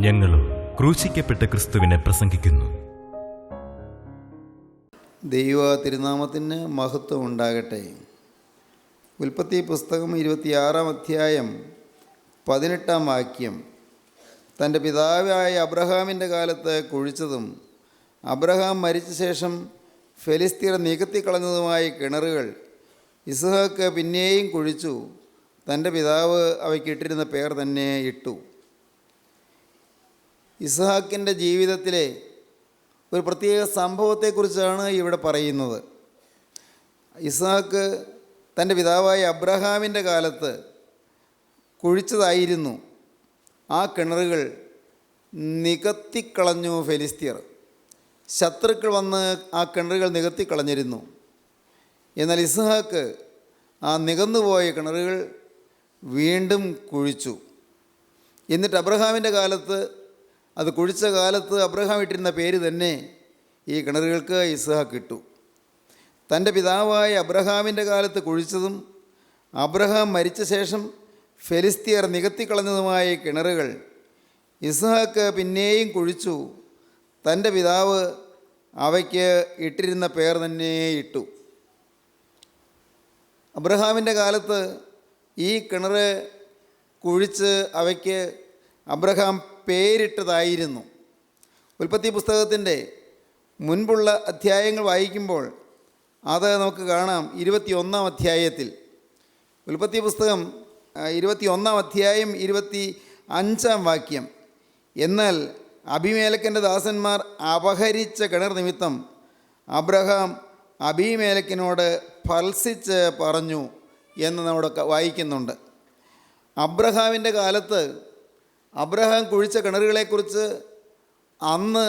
ഞങ്ങളും ക്രൂശിക്കപ്പെട്ട ക്രിസ്തുവിനെ പ്രസംഗിക്കുന്നു. ദൈവ തിരുനാമത്തിന് മഹത്വം ഉണ്ടാകട്ടെ. ഉൽപ്പത്തി പുസ്തകം 26-ാം അധ്യായം 18-ാം വാക്യം. തൻ്റെ പിതാവായ അബ്രഹാമിൻ്റെ കാലത്ത് കുഴിച്ചതും അബ്രഹാം മരിച്ച ശേഷം ഫെലിസ്ത്യർ നികത്തിക്കളഞ്ഞതുമായ കിണറുകൾ ഇസ്ഹാക്ക് പിന്നെയും കുഴിച്ചു. തൻ്റെ പിതാവ് അവയ്ക്കിട്ടിരുന്ന പേർ തന്നെ ഇട്ടു. ഇസ്ഹാക്കിൻ്റെ ജീവിതത്തിലെ ഒരു പ്രത്യേക സംഭവത്തെക്കുറിച്ചാണ് ഇവിടെ പറയുന്നത്. ഇസ്ഹാക്ക് തൻ്റെ പിതാവായ അബ്രഹാമിൻ്റെ കാലത്ത് കുഴിച്ചതായിരുന്നു. ആ കിണറുകൾ നികത്തിക്കളഞ്ഞു ഫെലിസ്ത്യർ. ശത്രുക്കൾ വന്ന് ആ കിണറുകൾ നികത്തിക്കളഞ്ഞിരുന്നു. എന്നാൽ ഇസ്ഹാക്ക് ആ നികന്നുപോയ കിണറുകൾ വീണ്ടും കുഴിച്ചു. എന്നിട്ട് അബ്രഹാമിൻ്റെ കാലത്ത്, അത് കുഴിച്ച കാലത്ത് അബ്രഹാം ഇട്ടിരുന്ന പേര് തന്നെ ഈ കിണറുകൾക്ക് ഇസ്ഹാക്ക് ഇട്ടു. തൻ്റെ പിതാവായ അബ്രഹാമിൻ്റെ കാലത്ത് കുഴിച്ചതും അബ്രഹാം മരിച്ച ശേഷം ഫെലിസ്ത്യർ നികത്തിക്കളഞ്ഞതുമായ കിണറുകൾ ഇസ്ഹാക്ക് പിന്നെയും കുഴിച്ചു. തൻ്റെ പിതാവ് അവയ്ക്ക് ഇട്ടിരുന്ന പേർ തന്നെ ഇട്ടു. അബ്രഹാമിൻ്റെ കാലത്ത് ഈ കിണർ കുഴിച്ച് അവയ്ക്ക് അബ്രഹാം പേരിട്ടതായിരുന്നു. ഉൽപ്പത്തി പുസ്തകത്തിൻ്റെ മുൻപുള്ള അധ്യായങ്ങൾ വായിക്കുമ്പോൾ അത് നമുക്ക് കാണാം. 21-ാം അധ്യായത്തിൽ, ഉൽപ്പത്തി പുസ്തകം 21-ാം അധ്യായം 25-ാം വാക്യം. എന്നാൽ അബീമേലെക്കിൻ്റെ ദാസന്മാർ അപഹരിച്ച കിണർ നിമിത്തം അബ്രഹാം അബീമേലെക്കിനോട് ഭത്സിച്ച് പറഞ്ഞു എന്ന് നമ്മുടെ വായിക്കുന്നുണ്ട്. അബ്രഹാമിൻ്റെ കാലത്ത് അബ്രഹാം കുഴിച്ച കിണറുകളെക്കുറിച്ച് അന്ന്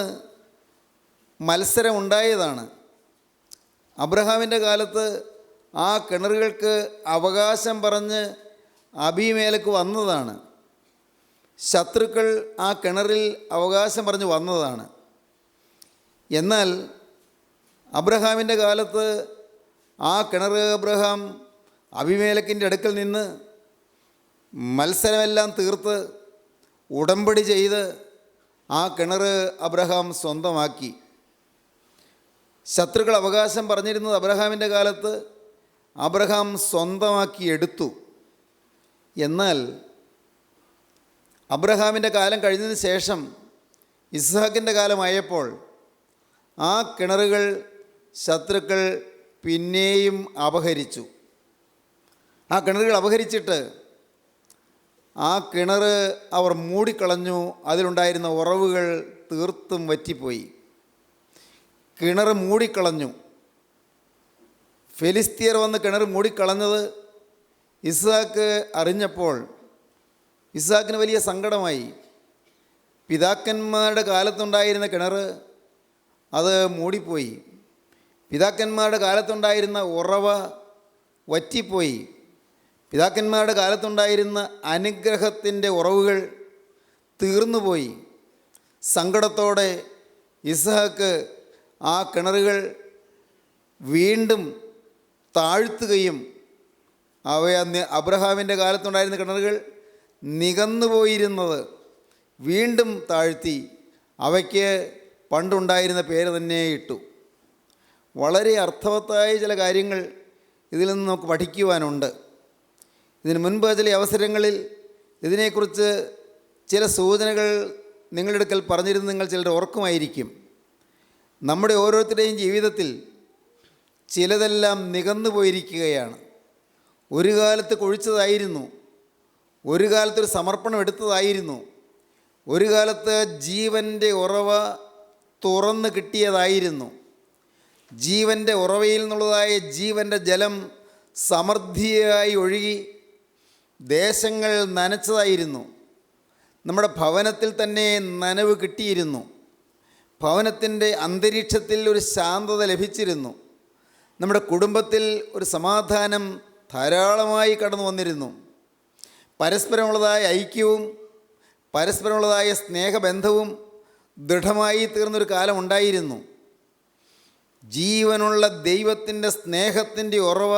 മത്സരമുണ്ടായതാണ്. അബ്രഹാമിൻ്റെ കാലത്ത് ആ കിണറുകൾക്ക് അവകാശം പറഞ്ഞ് അബീമേലെക്ക് വന്നതാണ്. ശത്രുക്കൾ ആ കിണറിൽ അവകാശം പറഞ്ഞ് വന്നതാണ്. എന്നാൽ അബ്രഹാമിൻ്റെ കാലത്ത് ആ കിണർ അബ്രഹാം അബീമേലെക്കിൻ്റെ അടുക്കൽ നിന്ന് മത്സരമെല്ലാം തീർത്ത് ഉടമ്പടി ചെയ്ത് ആ കിണർ അബ്രഹാം സ്വന്തമാക്കി. ശത്രുക്കൾ അവകാശം പറഞ്ഞിരുന്നത് അബ്രഹാമിൻ്റെ കാലത്ത് അബ്രഹാം സ്വന്തമാക്കി എടുത്തു. എന്നാൽ അബ്രഹാമിൻ്റെ കാലം കഴിഞ്ഞതിന് ശേഷം ഇസ്ഹാക്കിൻ്റെ കാലമായപ്പോൾ ആ കിണറുകൾ ശത്രുക്കൾ പിന്നെയും അപഹരിച്ചു. ആ കിണറുകൾ അപഹരിച്ചിട്ട് ആ കിണർ അവർ മൂടിക്കളഞ്ഞു. അതിലുണ്ടായിരുന്ന ഉറവുകൾ തീർത്തും വറ്റിപ്പോയി. കിണർ മൂടിക്കളഞ്ഞു. ഫെലിസ്തീയർ വന്ന് കിണർ മൂടിക്കളഞ്ഞത് ഇസ്ഹാക്ക് അറിഞ്ഞപ്പോൾ ഇസ്ഹാക്കിന് വലിയ സങ്കടമായി. പിതാക്കന്മാരുടെ കാലത്തുണ്ടായിരുന്ന കിണർ അത് മൂടിപ്പോയി. പിതാക്കന്മാരുടെ കാലത്തുണ്ടായിരുന്ന ഉറവ വറ്റിപ്പോയി. പിതാക്കന്മാരുടെ കാലത്തുണ്ടായിരുന്ന അനുഗ്രഹത്തിൻ്റെ ഉറവുകൾ തീർന്നുപോയി. സങ്കടത്തോടെ ഇസ്ഹാക്ക് ആ കിണറുകൾ വീണ്ടും താഴ്ത്തുകയും അബ്രഹാമിൻ്റെ കാലത്തുണ്ടായിരുന്ന കിണറുകൾ നികന്നുപോയിരുന്നത് വീണ്ടും താഴ്ത്തി അവയ്ക്ക് പണ്ടുണ്ടായിരുന്ന പേര് തന്നെ ഇട്ടു. വളരെ അർത്ഥവത്തായ ചില കാര്യങ്ങൾ ഇതിൽ നിന്ന് നമുക്ക് പഠിക്കുവാനുണ്ട്. ഇതിനു മുൻപ് ചില അവസരങ്ങളിൽ ഇതിനെക്കുറിച്ച് ചില സൂചനകൾ നിങ്ങളുടെ അടുക്കൽ പറഞ്ഞിരുന്ന് നിങ്ങൾ ചിലർ ഓർക്കുമായിരിക്കും. നമ്മുടെ ഓരോരുത്തരുടെയും ജീവിതത്തിൽ ചിലതെല്ലാം നികന്നു പോയിരിക്കുകയാണ്. ഒരു കാലത്ത് കൊഴിച്ചതായിരുന്നു, ഒരു കാലത്തൊരു സമർപ്പണം എടുത്തതായിരുന്നു, ഒരു കാലത്ത് ജീവൻ്റെ ഉറവ തുറന്ന് കിട്ടിയതായിരുന്നു. ജീവൻ്റെ ഉറവയിൽ നിന്നുള്ളതായ ജീവൻ്റെ ജലം സമൃദ്ധിയായി ഒഴുകി ദേശങ്ങൾ നനച്ചതായിരുന്നു. നമ്മുടെ ഭവനത്തിൽ തന്നെ നനവ് കിട്ടിയിരുന്നു. ഭവനത്തിൻ്റെ അന്തരീക്ഷത്തിൽ ഒരു ശാന്തത ലഭിച്ചിരുന്നു. നമ്മുടെ കുടുംബത്തിൽ ഒരു സമാധാനം ധാരാളമായി കടന്നു വന്നിരുന്നു. പരസ്പരമുള്ളതായ ഐക്യവും പരസ്പരമുള്ളതായ സ്നേഹബന്ധവും ദൃഢമായി തീർന്നൊരു കാലം ഉണ്ടായിരുന്നു. ജീവനുള്ള ദൈവത്തിൻ്റെ സ്നേഹത്തിൻ്റെ ഉറവ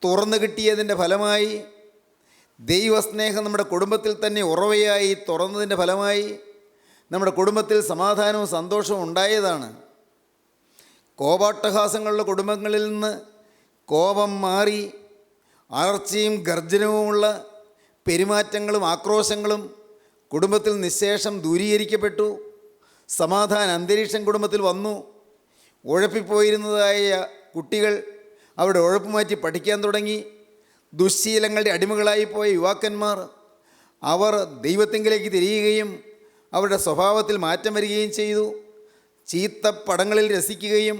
തുറന്നു കിട്ടിയതിൻ്റെ ഫലമായി, ദൈവസ്നേഹം നമ്മുടെ കുടുംബത്തിൽ തന്നെ ഉറവയായി തുറന്നതിൻ്റെ ഫലമായി നമ്മുടെ കുടുംബത്തിൽ സമാധാനവും സന്തോഷവും ഉണ്ടായതാണ്. കോപാട്ടഹാസങ്ങളുള്ള കുടുംബങ്ങളിൽ നിന്ന് കോപം മാറി അലർച്ചയും ഗർജനവുമുള്ള പെരുമാറ്റങ്ങളും ആക്രോശങ്ങളും കുടുംബത്തിൽ നിശേഷം ദൂരീകരിക്കപ്പെട്ടു. സമാധാന അന്തരീക്ഷം കുടുംബത്തിൽ വന്നു. ഉഴപ്പിപ്പോയിരുന്നതായ കുട്ടികൾ അവരുടെ ഉഴപ്പ് മാറ്റി പഠിക്കാൻ തുടങ്ങി. ദുശ്ശീലങ്ങളുടെ അടിമകളായിപ്പോയ യുവാക്കന്മാർ അവർ ദൈവത്തിങ്കിലേക്ക് തിരിയുകയും അവരുടെ സ്വഭാവത്തിൽ മാറ്റം വരികയും ചെയ്തു. ചീത്ത പടങ്ങളിൽ രസിക്കുകയും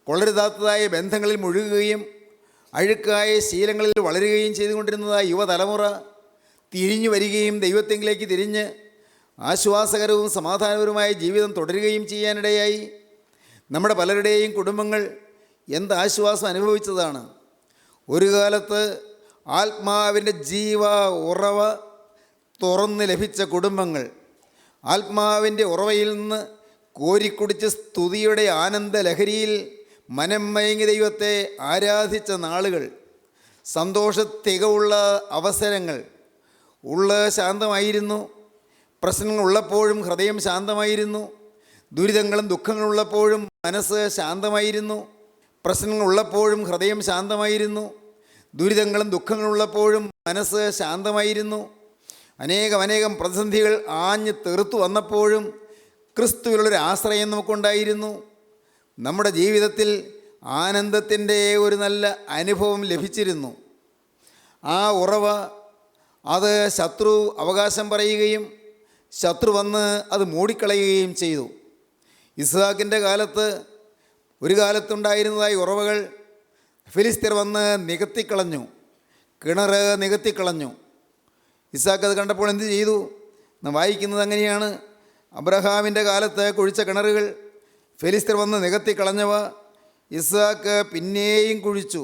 കൊള്ളരുതാത്തതായ ബന്ധങ്ങളിൽ മുഴുകുകയും അഴുക്കായ ശീലങ്ങളിൽ വളരുകയും ചെയ്തുകൊണ്ടിരുന്നതായ യുവതലമുറ തിരിഞ്ഞു വരികയും ദൈവത്തിങ്കിലേക്ക് തിരിഞ്ഞ് ആശ്വാസകരവും സമാധാനപരവുമായ ജീവിതം തുടരുകയും ചെയ്യാനിടയായി. നമ്മുടെ പലരുടെയും കുടുംബങ്ങൾ എന്ത് ആശ്വാസം അനുഭവിച്ചതാണ്. ഒരു കാലത്ത് ആത്മാവിൻ്റെ ജീവ ഉറവ തുറന്ന് ലഭിച്ച കുടുംബങ്ങൾ, ആത്മാവിൻ്റെ ഉറവയിൽ നിന്ന് കോരിക്കുടിച്ച് സ്തുതിയുടെ ആനന്ദ ലഹരിയിൽ മനം മയങ്ങി ദൈവത്തെ ആരാധിച്ച നാളുകൾ, സന്തോഷത്തികവുള്ള അവസരങ്ങൾ. ഉള്ളത് ശാന്തമായിരുന്നു. പ്രശ്നങ്ങൾ ഉള്ളപ്പോഴും ഹൃദയം ശാന്തമായിരുന്നു. ദുരിതങ്ങളും ദുഃഖങ്ങളുള്ളപ്പോഴും മനസ്സ് ശാന്തമായിരുന്നു. പ്രശ്നങ്ങൾ ഉള്ളപ്പോഴും ഹൃദയം ശാന്തമായിരുന്നു. ദുരിതങ്ങളും ദുഃഖങ്ങളുള്ളപ്പോഴും മനസ്സ് ശാന്തമായിരുന്നു. അനേകം പ്രതിസന്ധികൾ ആഞ്ഞ് തെറുത്തു വന്നപ്പോഴും ക്രിസ്തുവിലുള്ളൊരു ആശ്രയം നമുക്കുണ്ടായിരുന്നു. നമ്മുടെ ജീവിതത്തിൽ ആനന്ദത്തിൻ്റെ ഒരു നല്ല അനുഭവം ലഭിച്ചിരുന്നു. ആ ഉറവ അത് ശത്രു അവകാശം പറയുകയും ശത്രു വന്ന് അത് മൂടിക്കളയുകയും ചെയ്തു. ഇസ്ഹാക്കിൻ്റെ കാലത്ത് ഒരു കാലത്തുണ്ടായിരുന്നതായി ഉറവകൾ ഫിലിസ്തീർ വന്ന് നികത്തിക്കളഞ്ഞു, കിണർ നികത്തിക്കളഞ്ഞു. ഇസ്ഹാക്ക് അത് കണ്ടപ്പോൾ എന്ത് ചെയ്തു? നാം വായിക്കുന്നത് അങ്ങനെയാണ്. അബ്രഹാമിൻ്റെ കാലത്ത് കുഴിച്ച കിണറുകൾ ഫിലിസ്തീർ വന്ന് നികത്തിക്കളഞ്ഞവ ഇസ്ഹാക്ക് പിന്നെയും കുഴിച്ചു.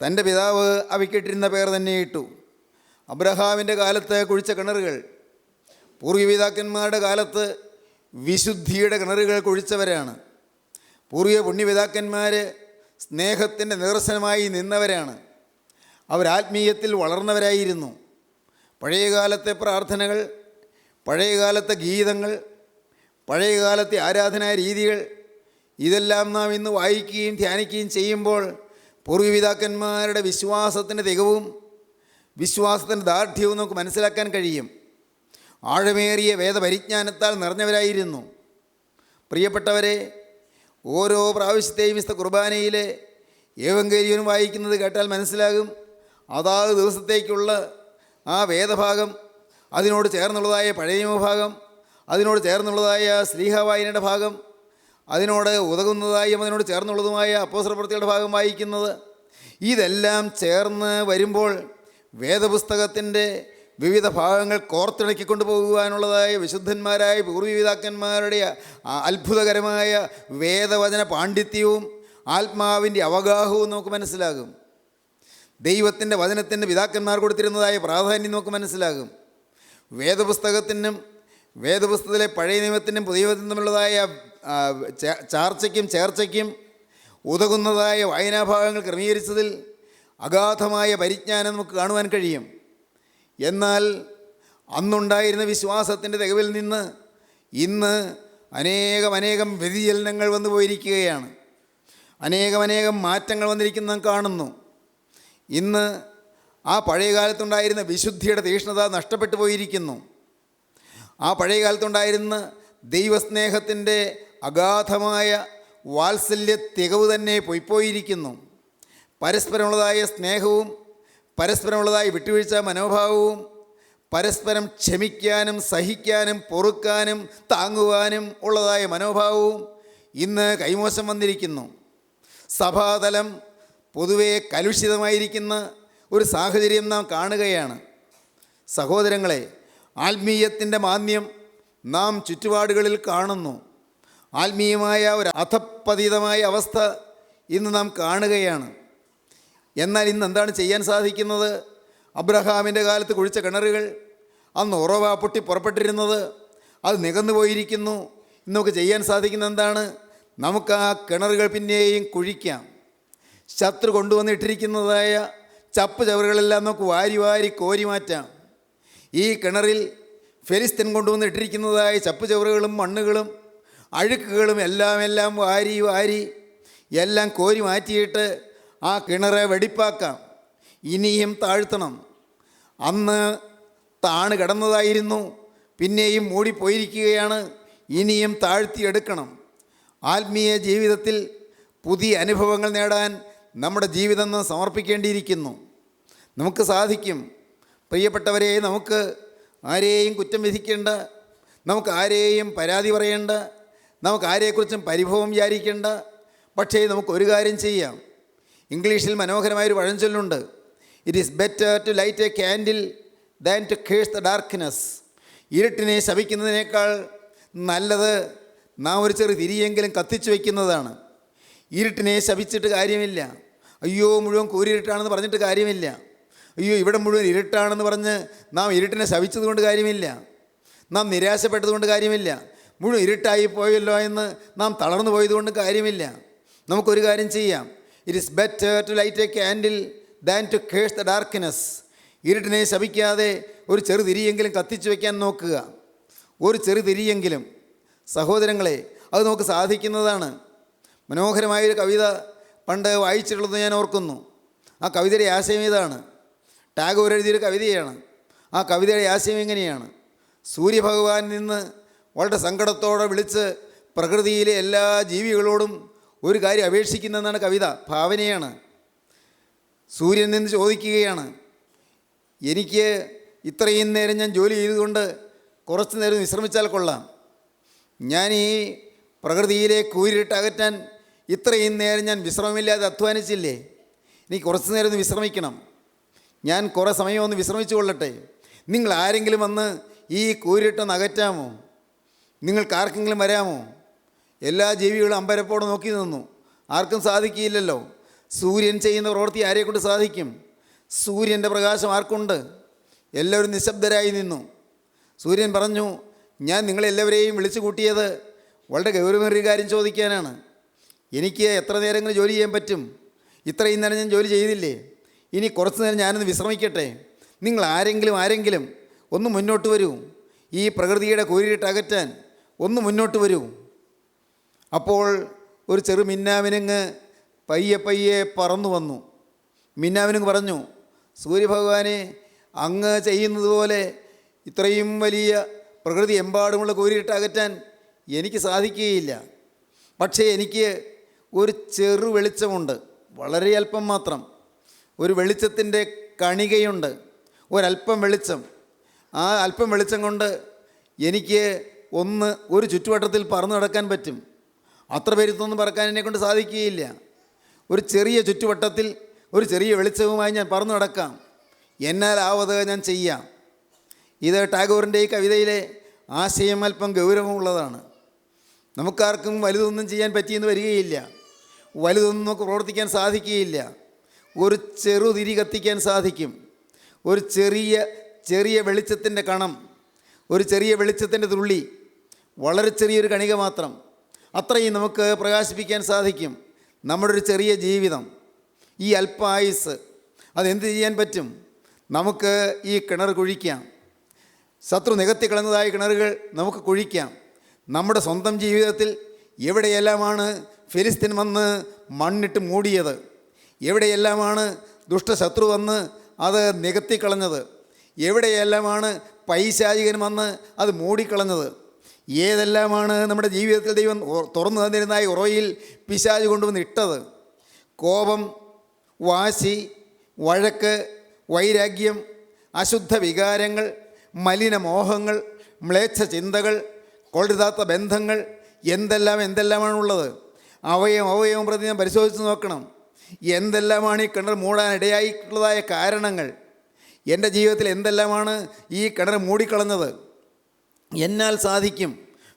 തൻ്റെ പിതാവ് അവയ്ക്കിട്ടിരുന്ന പേർ തന്നെ ഇട്ടു. അബ്രഹാമിൻ്റെ കാലത്ത് കുഴിച്ച കിണറുകൾ പൂർവ്വപിതാക്കന്മാരുടെ കാലത്ത് വിശുദ്ധിയുടെ കിണറുകൾ കുഴിച്ചവരാണ്. പൂർവ്വ പുണ്യപിതാക്കന്മാർ സ്നേഹത്തിൻ്റെ നിദർശനമായി നിന്നവരാണ്. അവരാത്മീയത്തിൽ വളർന്നവരായിരുന്നു. പഴയകാലത്തെ പ്രാർത്ഥനകൾ, പഴയകാലത്തെ ഗീതങ്ങൾ, പഴയകാലത്തെ ആരാധനാ രീതികൾ ഇതെല്ലാം നാം ഇന്ന് വായിക്കുകയും ധ്യാനിക്കുകയും ചെയ്യുമ്പോൾ പൂർവ്വപിതാക്കന്മാരുടെ വിശ്വാസത്തിൻ്റെ തികവും വിശ്വാസത്തിൻ്റെ ദാർഢ്യവും നമുക്ക് മനസ്സിലാക്കാൻ കഴിയും. ആഴമേറിയ വേദപരിജ്ഞാനത്താൽ നിറഞ്ഞവരായിരുന്നു. പ്രിയപ്പെട്ടവരെ, ഓരോ പ്രാവശ്യത്തെയും വിശുദ്ധ കുർബാനയിലെ ഏവങ്കേരിയനും വായിക്കുന്നത് കേട്ടാൽ മനസ്സിലാകും. അതാത് ദിവസത്തേക്കുള്ള ആ വേദഭാഗം, അതിനോട് ചേർന്നുള്ളതായ പഴയ നിയമഭാഗം, അതിനോട് ചേർന്നുള്ളതായ ശ്ലീഹവായനയുടെ ഭാഗം, അതിനോട് ഉതകുന്നതായും അതിനോട് ചേർന്നുള്ളതുമായ അപ്പോസ്തലപ്രവൃത്തികളുടെ ഭാഗം വായിക്കുന്നത്, ഇതെല്ലാം ചേർന്ന് വരുമ്പോൾ വേദപുസ്തകത്തിൻ്റെ വിവിധ ഭാഗങ്ങൾ കോർത്തിണക്കിക്കൊണ്ട് പോകുവാനുള്ളതായ വിശുദ്ധന്മാരായ പൂർവ്വപിതാക്കന്മാരുടെ അത്ഭുതകരമായ വേദവചന പാണ്ഡിത്യവും ആത്മാവിൻ്റെ അവഗാഹവും നമുക്ക് മനസ്സിലാകും. ദൈവത്തിൻ്റെ വചനത്തിൻ്റെ പിതാക്കന്മാർ കൊടുത്തിരുന്നതായ പ്രാധാന്യം നമുക്ക് മനസ്സിലാകും. വേദപുസ്തകത്തിനും വേദപുസ്തകത്തിലെ പഴയ നിയമത്തിനും പുതിയ നിയമത്തിനും തമ്മിലുള്ളതായ ചാർച്ചയ്ക്കും ചേർച്ചയ്ക്കും ഉതകുന്നതായ വായനാഭാഗങ്ങൾ ക്രമീകരിച്ചതിൽ അഗാധമായ പരിജ്ഞാനം നമുക്ക് കാണുവാൻ കഴിയും. എന്നാൽ അന്നുണ്ടായിരുന്ന വിശ്വാസത്തിൻ്റെ തികവിൽ നിന്ന് ഇന്ന് അനേകം വ്യതിചലനങ്ങൾ വന്നു പോയിരിക്കുകയാണ്. അനേകം മാറ്റങ്ങൾ വന്നിരിക്കുന്ന നാം കാണുന്നു. ഇന്ന് ആ പഴയ കാലത്തുണ്ടായിരുന്ന വിശുദ്ധിയുടെ തീക്ഷ്ണത നഷ്ടപ്പെട്ടു പോയിരിക്കുന്നു. ആ പഴയ കാലത്തുണ്ടായിരുന്ന ദൈവസ്നേഹത്തിൻ്റെ അഗാധമായ വാത്സല്യ തികവ് തന്നെ പോയിപ്പോയിരിക്കുന്നു. പരസ്പരമുള്ളതായ സ്നേഹവും പരസ്പരമുള്ളതായ വിട്ടുവീഴ്ച മനോഭാവവും പരസ്പരം ക്ഷമിക്കാനും സഹിക്കാനും പൊറുക്കാനും താങ്ങുവാനും ഉള്ളതായ മനോഭാവവും ഇന്ന് കൈമോശം വന്നിരിക്കുന്നു. സഭാതലം പൊതുവെ കലുഷിതമായിരിക്കുന്ന ഒരു സാഹചര്യം നാം കാണുകയാണ്. സഹോദരങ്ങളെ, ആത്മീയത്തിൻ്റെ മാന്യം നാം ചുറ്റുപാടുകളിൽ കാണുന്നു. ആത്മീയമായ ഒരു അധപ്പതിതമായ അവസ്ഥ ഇന്ന് നാം കാണുകയാണ്. എന്നാൽ ഇന്ന് എന്താണ് ചെയ്യാൻ സാധിക്കുന്നത്? അബ്രഹാമിൻ്റെ കാലത്ത് കുഴിച്ച കിണറുകൾ അന്ന് ഉറവ പൊട്ടി പുറപ്പെട്ടിരുന്നത് അത് നികന്നു പോയിരിക്കുന്നു. ഇന്ന് നമുക്ക് ചെയ്യാൻ സാധിക്കുന്നത് എന്താണ്? നമുക്ക് ആ കിണറുകൾ പിന്നെയും കുഴിക്കാം. ശത്രു കൊണ്ടുവന്നിട്ടിരിക്കുന്നതായ ചപ്പ് ചവറുകളെല്ലാം നമുക്ക് വാരി കോരി മാറ്റാം. ഈ കിണറിൽ ഫെലിസ്തീൻ കൊണ്ടുവന്നിട്ടിരിക്കുന്നതായ ചപ്പ് ചവറുകളും മണ്ണുകളും അഴുക്കുകളും എല്ലാം വാരി എല്ലാം കോരി മാറ്റിയിട്ട് ആ കിണറെ വെടിപ്പാക്കാം. ഇനിയും താഴ്ത്തണം. അന്ന് താണ് കിടന്നതായിരുന്നു, പിന്നെയും മൂടിപ്പോയിരിക്കുകയാണ്. ഇനിയും താഴ്ത്തിയെടുക്കണം. ആത്മീയ ജീവിതത്തിൽ പുതിയ അനുഭവങ്ങൾ നേടാൻ നമ്മുടെ ജീവിതം സമർപ്പിക്കേണ്ടിയിരിക്കുന്നു. നമുക്ക് സാധിക്കും. പ്രിയപ്പെട്ടവരെ, നമുക്ക് ആരെയും കുറ്റം വിധിക്കേണ്ട, നമുക്ക് ആരെയും പരാതി പറയേണ്ട, നമുക്ക് ആരെക്കുറിച്ചും പരിഭവം വിചാരിക്കേണ്ട. പക്ഷേ നമുക്കൊരു കാര്യം ചെയ്യാം. ഇംഗ്ലീഷിൽ മനോഹരമായൊരു പഴഞ്ചൊല്ലുണ്ട്. It is better to light a candle than to curse the darkness. ഇരുട്ടിനെ ശപിക്കുന്നതിനേക്കാൾ നല്ലത് നാം ഒരു ചെറു തിരിയെങ്കിലും കത്തിച്ചു വയ്ക്കുന്നതാണ്. ഇരുട്ടിനെ ശപിച്ചിട്ട് കാര്യമില്ല. അയ്യോ മുഴുവൻ കൂരിരുട്ടാണെന്ന് പറഞ്ഞിട്ട് കാര്യമില്ല. അയ്യോ ഇവിടെ മുഴുവൻ ഇരുട്ടാണെന്ന് പറഞ്ഞ് നാം ഇരുട്ടിനെ ശപിച്ചതുകൊണ്ട് കാര്യമില്ല. നാം നിരാശപ്പെട്ടതുകൊണ്ട് കാര്യമില്ല. മുഴുവൻ ഇരുട്ടായി പോയല്ലോ എന്ന് നാം തളർന്നു പോയതുകൊണ്ട് കാര്യമില്ല. നമുക്കൊരു കാര്യം ചെയ്യാം. It is better to light a candle than to curse the darkness. ഇരുട്ടിനെ ശപിക്കാതെ ഒരു ചെറു തിരിയെങ്കിലും കത്തിച്ചു വയ്ക്കാൻ നോക്കുക. ഒരു ചെറു തിരിയെങ്കിലും. സഹോദരങ്ങളെ, അത് നമുക്ക് സാധിക്കുന്നതാണ്. മനോഹരമായൊരു കവിത പണ്ട് വായിച്ചിട്ടുള്ളത് ഞാൻ ഓർക്കുന്നു. ആ കവിതയുടെ ആശയം ഇതാണ്. ടാഗോർ എഴുതിയൊരു കവിതയാണ്. ആ കവിതയുടെ ആശയം എങ്ങനെയാണ്? സൂര്യഭഗവാൻ നിന്ന് വളരെ സങ്കടത്തോടെ വിളിച്ച് പ്രകൃതിയിലെ എല്ലാ ജീവികളോടും ഒരു കാര്യം അപേക്ഷിക്കുന്നതെന്നാണ് കവിത. ഭാവനയാണ്. സൂര്യൻ നിന്ന് ചോദിക്കുകയാണ്, എനിക്ക് ഇത്രയും നേരം ഞാൻ ജോലി ചെയ്തുകൊണ്ട് കുറച്ച് നേരം വിശ്രമിച്ചാൽ കൊള്ളാം. ഞാൻ ഈ പ്രകൃതിയിലെ കൂരിട്ട് അകറ്റാൻ ഇത്രയും നേരം ഞാൻ വിശ്രമമില്ലാതെ അധ്വാനിച്ചില്ലേ? എനിക്ക് കുറച്ച് നേരം ഒന്ന് വിശ്രമിക്കണം. ഞാൻ കുറേ സമയം ഒന്ന് വിശ്രമിച്ചു കൊള്ളട്ടെ. നിങ്ങൾ ആരെങ്കിലും വന്ന് ഈ കൂരിട്ടൊന്ന് അകറ്റാമോ? നിങ്ങൾക്കാർക്കെങ്കിലും വരാമോ? എല്ലാ ജീവികളും അമ്പരപ്പോടെ നോക്കി നിന്നു. ആർക്കും സാധിക്കില്ലല്ലോ. സൂര്യൻ ചെയ്യുന്ന പ്രവൃത്തി ആരെക്കൊണ്ട് സാധിക്കും? സൂര്യൻ്റെ പ്രകാശം ആർക്കുണ്ട്? എല്ലാവരും നിശബ്ദരായി നിന്നു. സൂര്യൻ പറഞ്ഞു, ഞാൻ നിങ്ങളെല്ലാവരെയും വിളിച്ചു കൂട്ടിയത് വളരെ ഗൗരവമേറിയ കാര്യം ചോദിക്കാനാണ്. എനിക്ക് എത്ര നേരങ്ങളിൽ ജോലി ചെയ്യാൻ പറ്റും? ഇത്രയും നേരം ഞാൻ ജോലി ചെയ്തില്ലേ? ഇനി കുറച്ച് നേരം ഞാനൊന്ന് വിശ്രമിക്കട്ടെ. നിങ്ങൾ ആരെങ്കിലും ഒന്ന് മുന്നോട്ട് വരൂ. ഈ പ്രകൃതിയുടെ കൂരിട്ട് അകറ്റാൻ ഒന്ന് മുന്നോട്ട് വരൂ. അപ്പോൾ ഒരു ചെറു മിന്നാമിനുങ്ങ് പയ്യെ പറന്നു വന്നു. മിന്നാമിനുങ്ങ് പറഞ്ഞു, സൂര്യഭഗവാനെ, അങ്ങ് ചെയ്യുന്നത് പോലെ ഇത്രയും വലിയ പ്രകൃതി എമ്പാടുമുള്ള കൂരിട്ട് അകറ്റാൻ എനിക്ക് സാധിക്കുകയില്ല. പക്ഷേ എനിക്ക് ഒരു ചെറു വെളിച്ചമുണ്ട്, വളരെ അല്പം മാത്രം. ഒരു വെളിച്ചത്തിൻ്റെ കണികയുണ്ട്, ഒരല്പം വെളിച്ചം. ആ അല്പം വെളിച്ചം കൊണ്ട് എനിക്ക് ഒരു ചുറ്റുവട്ടത്തിൽ പറന്നു നടക്കാൻ പറ്റും. അത്ര പേരുത്തൊന്നും പറക്കാൻ എന്നെക്കൊണ്ട് സാധിക്കുകയില്ല. ഒരു ചെറിയ ചുറ്റുവട്ടത്തിൽ ഒരു ചെറിയ വെളിച്ചവുമായി ഞാൻ പറന്നു നടക്കാം. എന്നാലാവത് ഞാൻ ചെയ്യാം. ഇത് ടാഗോറിൻ്റെ ഈ കവിതയിലെ ആശയം അല്പം ഗൗരവമുള്ളതാണ്. നമുക്കാർക്കും വലുതൊന്നും ചെയ്യാൻ പറ്റിയെന്ന് വരികയില്ല. വലുതൊന്നും നമുക്ക് പ്രവർത്തിക്കാൻ സാധിക്കുകയില്ല. ഒരു ചെറുതിരി കത്തിക്കാൻ സാധിക്കും. ഒരു ചെറിയ വെളിച്ചത്തിൻ്റെ കണം, ഒരു ചെറിയ വെളിച്ചത്തിൻ്റെ തുള്ളി, വളരെ ചെറിയൊരു കണിക മാത്രം, അത്രയും നമുക്ക് പ്രകാശിപ്പിക്കാൻ സാധിക്കും നമ്മുടെ ഒരു ചെറിയ ജീവിതം, ഈ അല്പ ആയുസ്. അതെന്ത് ചെയ്യാൻ പറ്റും? നമുക്ക് ഈ കിണർ കുഴിക്കാം. ശത്രു നികത്തിക്കളഞ്ഞതായ കിണറുകൾ നമുക്ക് കുഴിക്കാം. നമ്മുടെ സ്വന്തം ജീവിതത്തിൽ എവിടെയെല്ലാമാണ് ഫിലിസ്തീൻ വന്ന് മണ്ണിട്ട് മൂടിയത്, എവിടെയെല്ലാമാണ് ദുഷ്ടശത്രു വന്ന് അത് നികത്തിക്കളഞ്ഞത്, എവിടെയെല്ലാമാണ് പൈശാചികൻ വന്ന് അത് മൂടിക്കളഞ്ഞത്, ഏതെല്ലാമാണ് നമ്മുടെ ജീവിതത്തിൽ ദൈവം തുറന്നു തന്നിരുന്നായി ഉറയിൽ പിശാച് കൊണ്ടുവന്ന് ഇട്ടത്. കോപം, വാശി, വഴക്ക്, വൈരാഗ്യം, അശുദ്ധ വികാരങ്ങൾ, മലിനമോഹങ്ങൾ, മ്ലേച്ഛ ചിന്തകൾ, കൊള്ളരുതാത്ത ബന്ധങ്ങൾ, എന്തെല്ലാമാണുള്ളത്. അവയവം പ്രതി ഞാൻ പരിശോധിച്ച് നോക്കണം. എന്തെല്ലാമാണ് ഈ കിണർ മൂടാൻ ഇടയായിട്ടുള്ളതായ കാരണങ്ങൾ. എൻ്റെ ജീവിതത്തിൽ എന്തെല്ലാമാണ് ഈ കിണർ മൂടിക്കളഞ്ഞത്. എന്നാൽ സാധിക്കും.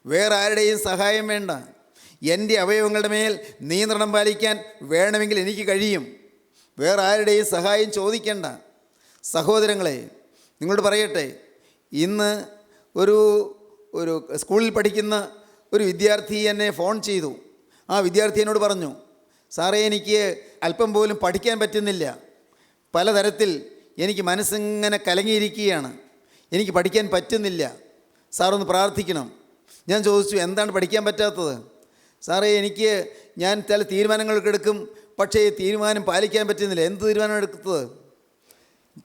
വേറെ ആരുടെയും സഹായം വേണ്ട. എൻ്റെ അവയവങ്ങളുടെ മേൽ നിയന്ത്രണം പാലിക്കാൻ വേണമെങ്കിൽ എനിക്ക് കഴിയും. വേറെ ആരുടെയും സഹായം ചോദിക്കേണ്ട. സഹോദരങ്ങളെ, നിങ്ങളോട് പറയട്ടെ, ഇന്ന് ഒരു സ്കൂളിൽ പഠിക്കുന്ന ഒരു വിദ്യാർത്ഥി എന്നെ ഫോൺ ചെയ്തു. ആ വിദ്യാർത്ഥി എന്നോട് പറഞ്ഞു, സാറേ, എനിക്ക് അല്പം പോലും പഠിക്കാൻ പറ്റുന്നില്ല. പലതരത്തിൽ എനിക്ക് മനസ്സിങ്ങനെ കലങ്ങിയിരിക്കുകയാണ്. എനിക്ക് പഠിക്കാൻ പറ്റുന്നില്ല. സാറൊന്ന് പ്രാർത്ഥിക്കണം. ഞാൻ ചോദിച്ചു, എന്താണ് പഠിക്കാൻ പറ്റാത്തത്? സാറേ, ഞാൻ ചില തീരുമാനങ്ങളൊക്കെ എടുക്കും, പക്ഷേ തീരുമാനം പാലിക്കാൻ പറ്റുന്നില്ല. എന്ത് തീരുമാനം എടുത്തത്?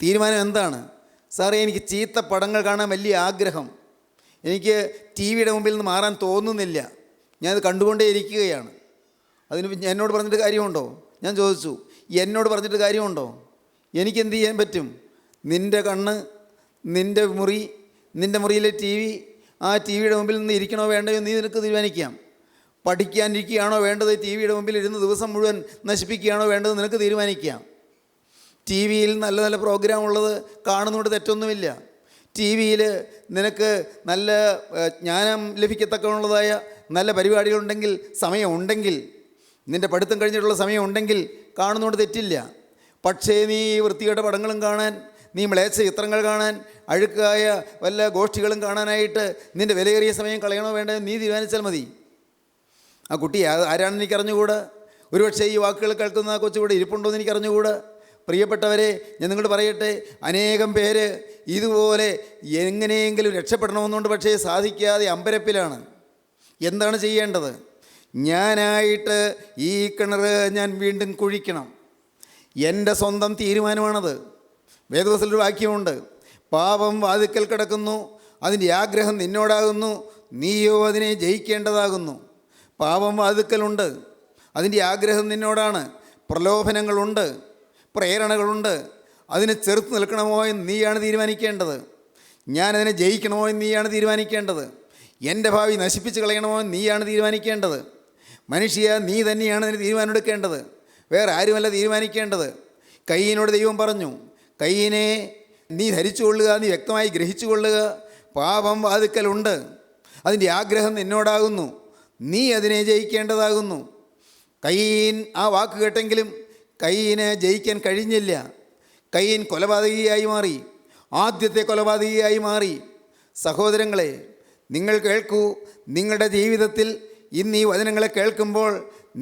തീരുമാനം എന്താണ്? സാറേ, എനിക്ക് ചീത്ത പടങ്ങൾ കാണാൻ വലിയ ആഗ്രഹം. എനിക്ക് ടി വിയുടെ മുമ്പിൽ നിന്ന് മാറാൻ തോന്നുന്നില്ല. ഞാനത് കണ്ടുകൊണ്ടേ ഇരിക്കുകയാണ്. അതിന് എന്നോട് പറഞ്ഞിട്ട് കാര്യമുണ്ടോ? ഞാൻ ചോദിച്ചു, എന്നോട് പറഞ്ഞിട്ട് കാര്യമുണ്ടോ? എനിക്കെന്ത് ചെയ്യാൻ പറ്റും? നിൻ്റെ കണ്ണ്, നിൻ്റെ മുറിയിലെ ടി വി, ആ ടി വിയുടെ മുമ്പിൽ നിന്ന് ഇരിക്കണോ വേണ്ടയോ നീ നിനക്ക് തീരുമാനിക്കാം. പഠിക്കാനിരിക്കുകയാണോ വേണ്ടത്, ടി വിയുടെ മുമ്പിൽ ഇരുന്ന് ദിവസം മുഴുവൻ നശിപ്പിക്കുകയാണോ വേണ്ടത് നിനക്ക് തീരുമാനിക്കാം. ടി വിയിൽ നല്ല നല്ല പ്രോഗ്രാം ഉള്ളത് കാണുന്നതുകൊണ്ട് തെറ്റൊന്നുമില്ല. ടി വിയിൽ നിനക്ക് നല്ല ജ്ഞാനം ലഭിക്കത്തക്കുള്ളതായ നല്ല പരിപാടികളുണ്ടെങ്കിൽ, സമയമുണ്ടെങ്കിൽ, നിൻ്റെ പഠിത്തം കഴിഞ്ഞിട്ടുള്ള സമയമുണ്ടെങ്കിൽ കാണുന്നതുകൊണ്ട് തെറ്റില്ല. പക്ഷേ നീ വൃത്തികെട്ട പടങ്ങളും കാണാൻ, നീ മ്ലേച്ഛ ചിത്രങ്ങൾ കാണാൻ, അഴുക്കായ വല്ല ഗോഷ്ഠികളും കാണാനായിട്ട് നിൻ്റെ വിലയേറിയ സമയം കളയണോ വേണ്ടത് നീ തീരുമാനിച്ചാൽ മതി. ആ കുട്ടി ആരാണെന്ന് എനിക്കറിഞ്ഞുകൂടാ. ഒരുപക്ഷേ ഈ വാക്കുകൾ കേൾക്കുന്ന ആ കൊച്ചുകൂടെ ഇരിപ്പുണ്ടോ എന്ന് എനിക്കറിഞ്ഞുകൂടാ. പ്രിയപ്പെട്ടവരെ, ഞാൻ നിങ്ങളോട് പറയട്ടെ, അനേകം പേര് ഇതുപോലെ എങ്ങനെയെങ്കിലും രക്ഷപ്പെടണമെന്നുണ്ട്, പക്ഷേ സാധിക്കാതെ അമ്പരപ്പിലാണ്. എന്താണ് ചെയ്യേണ്ടത്? ഞാനായിട്ട് ഈ കിണർ ഞാൻ വീണ്ടും കുഴിക്കണം. എൻ്റെ സ്വന്തം തീരുമാനമാണത്. വേദപുസ്തകത്തിലൊരു വാക്യമുണ്ട്, പാപം വാതിക്കൽ കിടക്കുന്നു, അതിൻ്റെ ആഗ്രഹം നിന്നോടാകുന്നു, നീയോ അതിനെ ജയിക്കേണ്ടതാകുന്നു. പാപം വാതിക്കലുണ്ട്, അതിൻ്റെ ആഗ്രഹം നിന്നോടാണ്. പ്രലോഭനങ്ങളുണ്ട്, പ്രേരണകളുണ്ട്. അതിനെ ചെറുത്ത് നിൽക്കണമോ എന്ന് നീയാണ് തീരുമാനിക്കേണ്ടത്. ഞാനതിനെ ജയിക്കണമോ എന്ന് നീയാണ് തീരുമാനിക്കേണ്ടത്. എൻ്റെ ഭാവി നശിപ്പിച്ച് കളയണമോ എന്ന് നീയാണ് തീരുമാനിക്കേണ്ടത്. മനുഷ്യ, നീ തന്നെയാണ് അതിന് തീരുമാനമെടുക്കേണ്ടത്. വേറെ ആരുമല്ല തീരുമാനിക്കേണ്ടത്. കയ്യീനോട് ദൈവം പറഞ്ഞു, കയ്യീനെ നീ ധരിച്ചുകൊള്ളുക, നീ വ്യക്തമായി ഗ്രഹിച്ചുകൊള്ളുക, പാപം വാതിക്കലുണ്ട്, അതിൻ്റെ ആഗ്രഹം നിന്നോടാകുന്നു, നീ അതിനെ ജയിക്കേണ്ടതാകുന്നു. കയ്യീൻ ആ വാക്ക് കേട്ടെങ്കിലും കയ്യീന് ജയിക്കാൻ കഴിഞ്ഞില്ല. കയ്യീൻ കൊലപാതകിയായി മാറി, ആദ്യത്തെ കൊലപാതകിയായി മാറി. സഹോദരങ്ങളെ, നിങ്ങൾ കേൾക്കൂ. നിങ്ങളുടെ ജീവിതത്തിൽ ഇന്ന് ഈ വചനങ്ങളെ കേൾക്കുമ്പോൾ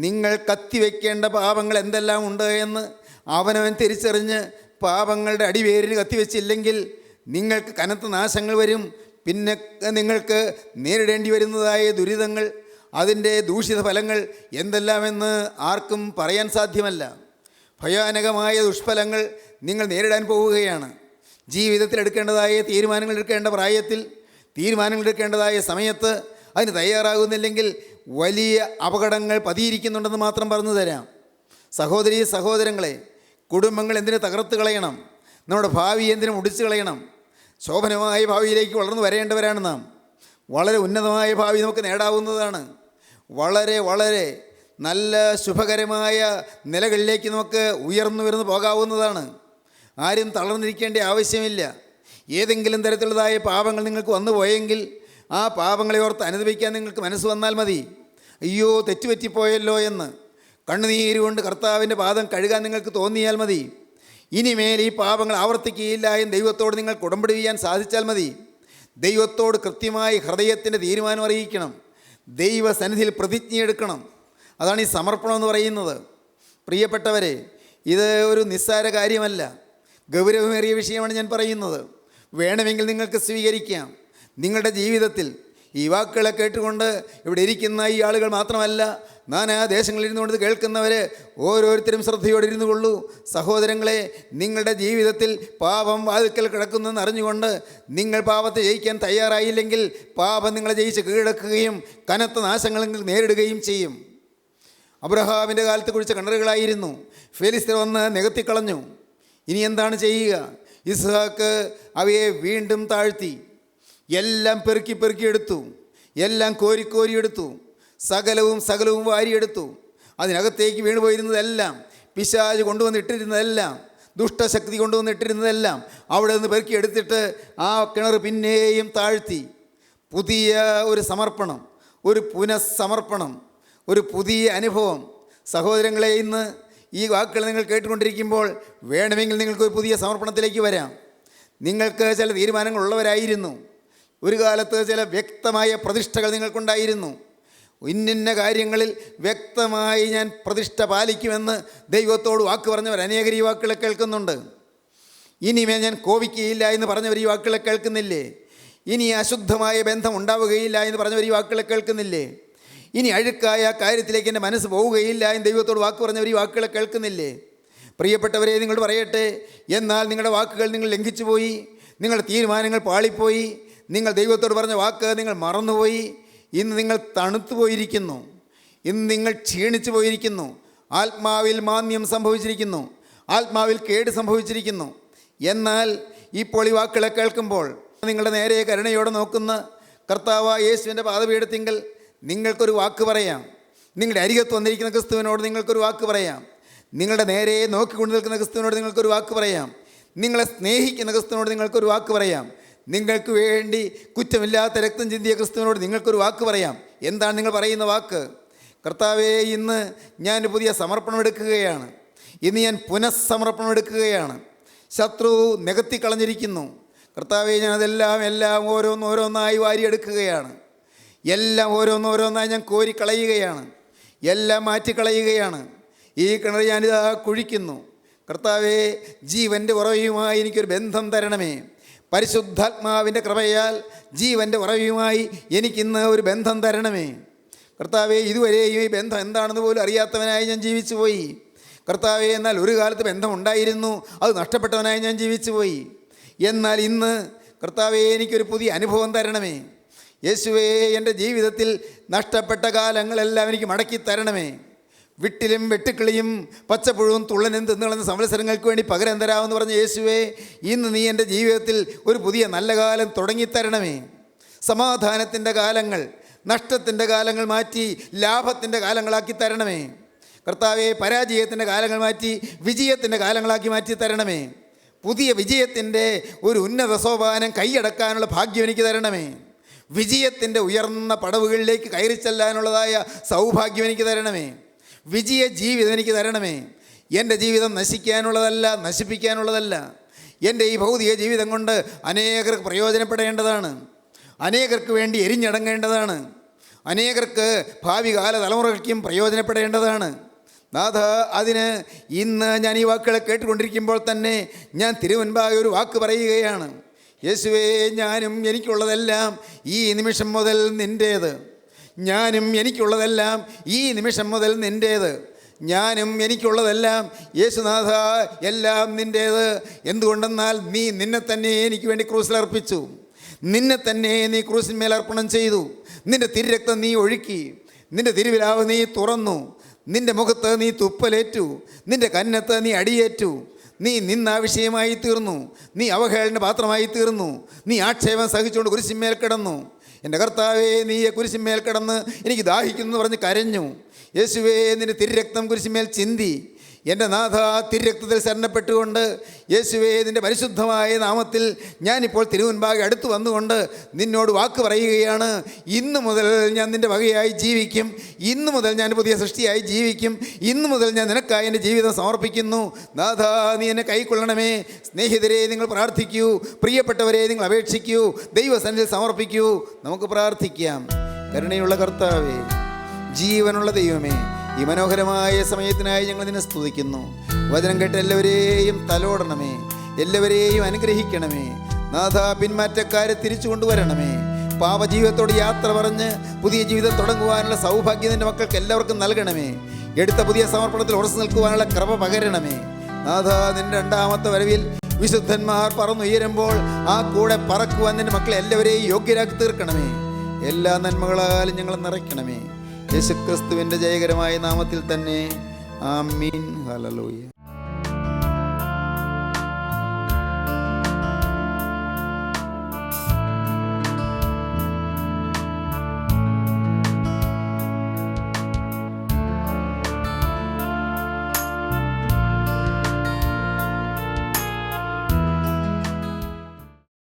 നിങ്ങൾ കത്തിവെക്കേണ്ട പാപങ്ങൾ എന്തെല്ലാം ഉണ്ട് എന്ന് അവനവൻ തിരിച്ചറിഞ്ഞ് പാപങ്ങളുടെ അടിവേരിന് കത്തിവെച്ചില്ലെങ്കിൽ നിങ്ങൾക്ക് കനത്ത നാശങ്ങൾ വരും. പിന്നെ നിങ്ങൾക്ക് നേരിടേണ്ടി വരുന്നതായ ദുരിതങ്ങൾ, അതിൻ്റെ ദൂഷിത ഫലങ്ങൾ എന്തെല്ലാമെന്ന് ആർക്കും പറയാൻ സാധ്യമല്ല. ഭയാനകമായ ദുഷ്ഫലങ്ങൾ നിങ്ങൾ നേരിടാൻ പോവുകയാണ്. ജീവിതത്തിൽ എടുക്കേണ്ടതായ തീരുമാനങ്ങൾ എടുക്കേണ്ട പ്രായത്തിൽ, തീരുമാനങ്ങൾ എടുക്കേണ്ടതായ സമയത്ത് അതിന് തയ്യാറാകുന്നില്ലെങ്കിൽ വലിയ അപകടങ്ങൾ പതിയിരിക്കുന്നുണ്ടെന്ന് മാത്രം പറഞ്ഞു തരാം. സഹോദരീ സഹോദരങ്ങളെ, കുടുംബങ്ങൾ എന്തിനു തകർത്ത് കളയണം? നമ്മുടെ ഭാവി എന്തിനും ഒടിച്ചു കളയണം. ശോഭനമായ ഭാവിയിലേക്ക് വളർന്നു വരേണ്ടവരാണ് നാം. വളരെ ഉന്നതമായ ഭാവി നമുക്ക് നേടാവുന്നതാണ്. വളരെ വളരെ നല്ല ശുഭകരമായ നിലകളിലേക്ക് നമുക്ക് ഉയർന്നു വരുന്നു പോകാവുന്നതാണ്. ആരും തളർന്നിരിക്കേണ്ട ആവശ്യമില്ല. ഏതെങ്കിലും തരത്തിലുള്ളതായ പാപങ്ങൾ നിങ്ങൾക്ക് വന്നു പോയെങ്കിൽ ആ പാപങ്ങളെ ഓർത്ത് അനുദപിക്കാൻ നിങ്ങൾക്ക് മനസ്സ് വന്നാൽ മതി. അയ്യോ തെറ്റുപറ്റിപ്പോയല്ലോ എന്ന് കണ്ണുനീരുകൊണ്ട് കർത്താവിൻ്റെ പാദം കഴുകാൻ നിങ്ങൾക്ക് തോന്നിയാൽ മതി. ഇനിമേൽ ഈ പാപങ്ങൾ ആവർത്തിക്കുകയില്ല എന്ന് ദൈവത്തോട് നിങ്ങൾക്ക് ഉടമ്പടി ചെയ്യാൻ സാധിച്ചാൽ മതി. ദൈവത്തോട് കൃത്യമായി ഹൃദയത്തിൻ്റെ തീരുമാനം അറിയിക്കണം. ദൈവസന്നിധിയിൽ പ്രതിജ്ഞയെടുക്കണം. അതാണ് ഈ സമർപ്പണം എന്ന് പറയുന്നത്. പ്രിയപ്പെട്ടവരെ, ഇത് ഒരു നിസ്സാര കാര്യമല്ല, ഗൗരവമേറിയ വിഷയമാണ് ഞാൻ പറയുന്നത്. വേണമെങ്കിൽ നിങ്ങൾക്ക് സ്വീകരിക്കാം. നിങ്ങളുടെ ജീവിതത്തിൽ ഈ വാക്കുകളെ കേട്ടുകൊണ്ട് ഇവിടെ ഇരിക്കുന്ന ഈ ആളുകൾ മാത്രമല്ല, നാനാ ദേശങ്ങളിൽ ഇരുന്നുകൊണ്ട് കേൾക്കുന്നവർ ഓരോരുത്തരും ശ്രദ്ധയോടെ ഇരുന്നു കൊള്ളൂ. സഹോദരങ്ങളെ, നിങ്ങളുടെ ജീവിതത്തിൽ പാപം വാതിൽക്കൽ കിടക്കുന്നെന്ന് അറിഞ്ഞുകൊണ്ട് നിങ്ങൾ പാപത്തെ ജയിക്കാൻ തയ്യാറായില്ലെങ്കിൽ പാപം നിങ്ങളെ ജയിച്ച് കീഴടക്കുകയും കനത്ത നാശങ്ങൾ നിങ്ങൾ നേരിടുകയും ചെയ്യും. അബ്രഹാമിൻ്റെ കാലത്ത് കുഴിച്ച കിണറുകളായിരുന്നു. ഫെലിസ്തർ വന്ന് നികത്തിക്കളഞ്ഞു. ഇനി എന്താണ് ചെയ്യുക? ഇസ്ഹാക്ക് അവയെ വീണ്ടും താഴ്ത്തി. എല്ലാം പെറുക്കി എടുത്തു. എല്ലാം കോരി എടുത്തു. സകലവും വാരിയെടുത്തു. അതിനകത്തേക്ക് വീണുപോയിരുന്നതെല്ലാം, പിശാച് കൊണ്ടുവന്നിട്ടിരുന്നതെല്ലാം, ദുഷ്ടശക്തി കൊണ്ടുവന്നിട്ടിരുന്നതെല്ലാം അവിടെ നിന്ന് പെറുക്കി എടുത്തിട്ട് ആ കിണർ പിന്നെയും താഴ്ത്തി. പുതിയ ഒരു സമർപ്പണം, ഒരു പുനഃസമർപ്പണം, ഒരു പുതിയ അനുഭവം. സഹോദരങ്ങളെ, ഇന്ന് ഈ വാക്കുകൾ നിങ്ങൾ കേട്ടുകൊണ്ടിരിക്കുമ്പോൾ വേണമെങ്കിൽ നിങ്ങൾക്കൊരു പുതിയ സമർപ്പണത്തിലേക്ക് വരാം. നിങ്ങൾക്ക് ചില തീരുമാനങ്ങളുള്ളവരായിരുന്നു. ഒരു കാലത്ത് ചില വ്യക്തമായ പ്രതിഷ്ഠകൾ നിങ്ങൾക്കുണ്ടായിരുന്നു. ഇന്നിന്ന കാര്യങ്ങളിൽ വ്യക്തമായി ഞാൻ പ്രതിഷ്ഠ പാലിക്കുമെന്ന് ദൈവത്തോട് വാക്ക് പറഞ്ഞവർ അനേകർ ഈ വാക്കുകളെ കേൾക്കുന്നുണ്ട്. ഇനിമേ ഞാൻ കോപിക്കുകയില്ല എന്ന് പറഞ്ഞവർ ഈ വാക്കുകളെ കേൾക്കുന്നില്ലേ? ഇനി അശുദ്ധമായ ബന്ധം ഉണ്ടാവുകയില്ല എന്ന് പറഞ്ഞവർ ഈ വാക്കുകളെ കേൾക്കുന്നില്ലേ? ഇനി അഴുക്കായ കാര്യത്തിലേക്ക് എൻ്റെ മനസ്സ് പോവുകയില്ല എന്ന് ദൈവത്തോട് വാക്ക് പറഞ്ഞവർ ഈ വാക്കുകളെ കേൾക്കുന്നില്ലേ? പ്രിയപ്പെട്ടവരെ, നിങ്ങളോട് പറയട്ടെ, എന്നാൽ നിങ്ങളുടെ വാക്കുകൾ നിങ്ങൾ ലംഘിച്ചു പോയി. നിങ്ങളുടെ തീരുമാനങ്ങൾ പാളിപ്പോയി. നിങ്ങൾ ദൈവത്തോട് പറഞ്ഞ വാക്ക് നിങ്ങൾ മറന്നുപോയി. ഇന്ന് നിങ്ങൾ തണുത്തു പോയിരിക്കുന്നു. ഇന്ന് നിങ്ങൾ ക്ഷീണിച്ചു പോയിരിക്കുന്നു. ആത്മാവിൽ മാന്ദ്യം സംഭവിച്ചിരിക്കുന്നു. ആത്മാവിൽ കേട് സംഭവിച്ചിരിക്കുന്നു. എന്നാൽ ഇപ്പോൾ ഈ വാക്കുകളെ കേൾക്കുമ്പോൾ നിങ്ങളുടെ നേരെ കരുണയോടെ നോക്കുന്ന കർത്താവായ യേശുവിൻ്റെ പാദപീഠത്തിങ്കൽ നിങ്ങൾക്കൊരു വാക്ക് പറയാം. നിങ്ങളുടെ അരികത്ത് വന്നിരിക്കുന്ന ക്രിസ്തുവിനോട് നിങ്ങൾക്കൊരു വാക്ക് പറയാം. നിങ്ങളുടെ നേരെ നോക്കിക്കൊണ്ട് നിൽക്കുന്ന ക്രിസ്തുവിനോട് നിങ്ങൾക്കൊരു വാക്ക് പറയാം. നിങ്ങളെ സ്നേഹിക്കുന്ന ക്രിസ്തുവിനോട് നിങ്ങൾക്കൊരു വാക്ക് പറയാം. നിങ്ങൾക്ക് വേണ്ടി കുറ്റമില്ലാത്ത രക്തം ചിന്തിയ ക്രിസ്തുവിനോട് നിങ്ങൾക്കൊരു വാക്ക് പറയാം. എന്താണ് നിങ്ങൾ പറയുന്ന വാക്ക്? കർത്താവേ, ഇന്ന് ഞാൻ പുതിയ സമർപ്പണം എടുക്കുകയാണ്. ഇന്ന് ഞാൻ പുനഃസമർപ്പണം എടുക്കുകയാണ്. ശത്രു നികത്തിക്കളഞ്ഞിരിക്കുന്നു. കർത്താവേ, ഞാനതെല്ലാം ഓരോന്നായി വാരിയെടുക്കുകയാണ്. എല്ലാം ഓരോന്നായി ഞാൻ കോരിക്കളയുകയാണ്. എല്ലാം മാറ്റിക്കളയുകയാണ്. ഈ കിണർ ഞാനിതാ കുഴിക്കുന്നു. കർത്താവേ, ജീവൻ്റെ ഉറവയുമായി എനിക്കൊരു ബന്ധം തരണമേ. പരിശുദ്ധാത്മാവിൻ്റെ കൃപയാൽ ജീവൻ്റെ ഉറവയുമായി എനിക്കിന്ന് ഒരു ബന്ധം തരണമേ. കർത്താവേ, ഇതുവരെയും ഈ ബന്ധം എന്താണെന്ന് പോലും അറിയാത്തവനായി ഞാൻ ജീവിച്ചു പോയി. കർത്താവേ, എന്നാൽ ഒരു കാലത്ത് ബന്ധമുണ്ടായിരുന്നു, അത് നഷ്ടപ്പെട്ടവനായി ഞാൻ ജീവിച്ചു പോയി. എന്നാൽ ഇന്ന് കർത്താവേ, എനിക്കൊരു പുതിയ അനുഭവം തരണമേ. യേശുവേ, എൻ്റെ ജീവിതത്തിൽ നഷ്ടപ്പെട്ട കാലങ്ങളെല്ലാം എനിക്ക് മടക്കി തരണമേ. വിട്ടിലും വെട്ടുക്കിളിയും പച്ചപ്പുഴവും തുള്ളനും തിന്നുകളെന്ന സംവത്സരങ്ങൾക്ക് വേണ്ടി പകരം തരാമെന്ന് പറഞ്ഞ യേശുവേ, ഇന്ന് നീ എൻ്റെ ജീവിതത്തിൽ ഒരു പുതിയ നല്ല കാലം തുടങ്ങിത്തരണമേ. സമാധാനത്തിൻ്റെ കാലങ്ങൾ നഷ്ടത്തിൻ്റെ കാലങ്ങൾ മാറ്റി ലാഭത്തിൻ്റെ കാലങ്ങളാക്കി തരണമേ. കർത്താവേ, പരാജയത്തിൻ്റെ കാലങ്ങൾ മാറ്റി വിജയത്തിൻ്റെ കാലങ്ങളാക്കി മാറ്റി തരണമേ. പുതിയ വിജയത്തിൻ്റെ ഒരു ഉന്നത സോപാനം കൈയടക്കാനുള്ള ഭാഗ്യം എനിക്ക് തരണമേ. വിജയത്തിൻ്റെ ഉയർന്ന പടവുകളിലേക്ക് കയറി ചെല്ലാനുള്ളതായ സൗഭാഗ്യം എനിക്ക് തരണമേ. വിജയ ജീവിതം എനിക്ക് തരണമേ. എൻ്റെ ജീവിതം നശിക്കാനുള്ളതല്ല, നശിപ്പിക്കാനുള്ളതല്ല. എൻ്റെ ഈ ഭൗതിക ജീവിതം കൊണ്ട് അനേകർക്ക് പ്രയോജനപ്പെടേണ്ടതാണ്. അനേകർക്ക് വേണ്ടി എരിഞ്ഞടങ്ങേണ്ടതാണ്. അനേകർക്ക് ഭാവി കാല തലമുറയ്ക്കും പ്രയോജനപ്പെടേണ്ടതാണ്. നാഥ, അതിന് ഇന്ന് ഞാൻ ഈ വാക്കുകളെ കേട്ടുകൊണ്ടിരിക്കുമ്പോൾ തന്നെ ഞാൻ തിരുമുൻപാകെ ഒരു വാക്ക് പറയുകയാണ്. യേശുവേ, ഞാനും എനിക്കുള്ളതെല്ലാം ഈ നിമിഷം മുതൽ നിൻ്റേത്. ഞാനും എനിക്കുള്ളതെല്ലാം ഈ നിമിഷം മുതൽ നിൻ്റേത്. ഞാനും എനിക്കുള്ളതെല്ലാം യേശുനാഥ എല്ലാം നിൻ്റേത്. എന്തുകൊണ്ടെന്നാൽ നീ നിന്നെ തന്നെ എനിക്ക് വേണ്ടി ക്രൂസിലർപ്പിച്ചു. നിന്നെ തന്നെ നീ ക്രൂസിന്മേൽ അർപ്പണം ചെയ്തു. നിൻ്റെ തിരുരക്തം നീ ഒഴുക്കി. നിൻ്റെ തിരുവിലാവ് നീ തുറന്നു. നിൻ്റെ മുഖത്ത് നീ തുപ്പലേറ്റു. നിൻ്റെ കന്നത്ത് നീ അടിയേറ്റു. നീ നിന്നാ വിഷയമായി തീർന്നു, നീ അവഹേളന പാത്രമായി തീർന്നു, നീ ആക്ഷേപം സഹിച്ചുകൊണ്ട് കുരിശിന്മേൽ കിടന്നു. എൻ്റെ കർത്താവേ, നീ കുരിശിന്മേൽ കിടന്ന് എനിക്ക് ദാഹിക്കുന്നു പറഞ്ഞ് കരഞ്ഞു. യേശുവേ, നിന്റെ തിരുരക്തം കുരിശിന്മേൽ ചിന്തി. എൻ്റെ നാഥ, തിരുരക്തത്തിൽ ശരണപ്പെട്ടുകൊണ്ട് യേശുവേ, നിൻ്റെ പരിശുദ്ധമായ നാമത്തിൽ ഞാനിപ്പോൾ തിരുമുൻപാകെ അടുത്ത് വന്നുകൊണ്ട് നിന്നോട് വാക്ക് പറയുകയാണ്. ഇന്നു മുതൽ ഞാൻ നിൻ്റെ വകയായി ജീവിക്കും. ഇന്നു മുതൽ ഞാൻ പുതിയ സൃഷ്ടിയായി ജീവിക്കും. ഇന്നു മുതൽ ഞാൻ നിനക്കായി എൻ്റെ ജീവിതം സമർപ്പിക്കുന്നു. നാഥ, നീ എന്നെ കൈക്കൊള്ളണമേ. സ്നേഹിതരെ, നിങ്ങൾ പ്രാർത്ഥിക്കൂ. പ്രിയപ്പെട്ടവരെ, നിങ്ങൾ അപേക്ഷിക്കൂ. ദൈവസന്നിധിയിൽ സമർപ്പിക്കൂ. നമുക്ക് പ്രാർത്ഥിക്കാം. കരുണയുള്ള കർത്താവേ, ജീവനുള്ള ദൈവമേ, ഈ മനോഹരമായ സമയത്തിനായി ഞങ്ങൾ നിന്നെ സ്തുതിക്കുന്നു. വചനം കേട്ട് എല്ലാവരെയും തലോടണമേ, എല്ലാവരെയും അനുഗ്രഹിക്കണമേ. നാഥ, പിന്മാറ്റക്കാരെ തിരിച്ചു കൊണ്ടുവരണമേ. പാപജീവിതത്തോട് യാത്ര പറഞ്ഞ് പുതിയ ജീവിതം തുടങ്ങുവാനുള്ള സൗഭാഗ്യം നിൻ്റെ മക്കൾക്ക് എല്ലാവർക്കും നൽകണമേ. എടുത്ത പുതിയ സമർപ്പണത്തിൽ ഉറച്ചു നിൽക്കുവാനുള്ള കൃപ പകരണമേ. നാഥ, നിൻ്റെ രണ്ടാമത്തെ വരവിൽ വിശുദ്ധന്മാർ പറന്നുയരുമ്പോൾ ആ കൂടെ പറക്കുവാൻ നിൻ്റെ മക്കളെ എല്ലാവരെയും യോഗ്യരാക്കി തീർക്കണമേ. എല്ലാ നന്മകളാലും ഞങ്ങൾ നിറയ്ക്കണമേ. യേശുക്രിസ്തുവിൻ്റെ ജയകരമായ നാമത്തിൽ തന്നെ. ആമീൻ. ഹല്ലേലൂയ.